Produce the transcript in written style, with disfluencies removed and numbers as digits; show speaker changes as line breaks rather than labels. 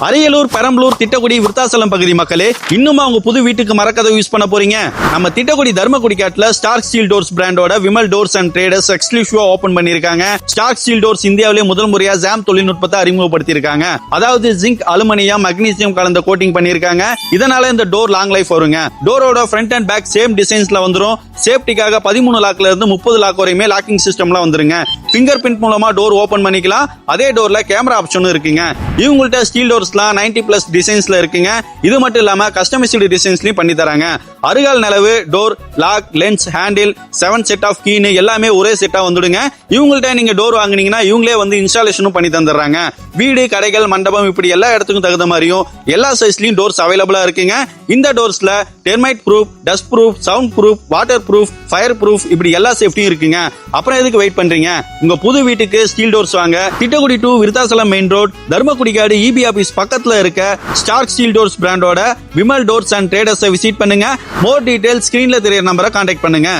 அரியலூர், பெரம்பலூர், திட்டக்குடி, விருத்தாசலம் பகுதி மக்களே, இன்னும் அவங்க புது வீட்டுக்கு மரக்கதவு யூஸ் பண்ண போறீங்க? நம்ம திட்டக்குடி தர்மக்குடி காட்டுல ஸ்டார்க் ஸ்டீல் டோர்ஸ் பிராண்டோட விமல் டோர்ஸ் அண்ட் ட்ரேடர்ஸ் எக்ஸ்க்ளூசிவா ஓபன் பண்ணிருக்காங்க. ஸ்டார்க் ஸ்டீல் டோர்ஸ் இந்தியாவிலே முதல் முறையா ஜாம் தொழில்நுட்பத்தை அறிமுகப்படுத்தி இருக்காங்க. அதாவது ஜிங்க், அலுமினியம், மக்னீசியம் கலந்த கோட்டிங் பண்ணிருக்காங்க. இதனால இந்த டோர் லாங் லைஃப் வருங்க. டோரோட ஃப்ரண்ட் அண்ட் பேக் சேம் டிசைன்ஸ்ல வந்துரும். சேஃப்டிக்காக 13 லாக்ல இருந்து 30 லாக் வரையுமே லாக்கிங் சிஸ்டம்ல வந்துருங்க. பிங்கர் பிரிண்ட் மூலமா டோர் ஓபன் பண்ணிக்கலாம். அதே டோர்ல கேமரா ஆப்ஷனும் இருக்குங்க. இவங்கள்ட்ட ஸ்டீல் டோர்ஸ்லாம் 90+ டிசைன்ஸ்ல இருக்குங்க. இது மட்டும் இல்லாம கஸ்டமைஸ்டு டிசைன்ஸ்லயும் பண்ணி தராங்க. அருகால் நிலவு, door, lock, lens, handle, 7 set of கீனு எல்லாமே ஒரே செட்டா வந்துடுங்க. இவங்கள்ட்ட நீங்க டோர் வாங்குனீங்கன்னா இவங்களே வந்து இன்ஸ்டாலேஷனும் பண்ணி தந்துடுறாங்க. வீடு, கடைகள், மண்டபம் இப்படி எல்லா இடத்துக்கும் தகுந்த மாதிரியும் எல்லா சைஸ்லயும் டோர்ஸ் அவைலபிளா இருக்குங்க. இந்த டோர்ஸ்ல termite proof, dustproof, soundproof, waterproof, fireproof இப்படி எல்லா சேஃப்டியும் இருக்குங்க. அப்புறம் எதுக்கு வெயிட் பண்றீங்க? உங்க புது வீட்டுக்கு ஸ்டீல் டோர்ஸ் வாங்க. Tittakudi to Virudhachalam main road, Dharmakudikadu EB office பக்கத்துல இருக்க ஸ்டார்க் ஸ்டீல் டோர்ஸ் பிராண்டோட விமல் டோர்ஸ் அண்ட் ட்ரேடர்ஸை விசிட் பண்ணுங்க. மோர் டீடைல்ஸ் ஸ்கிரீன்ல தெரியற நம்பரை கான்டாக்ட் பண்ணுங்க.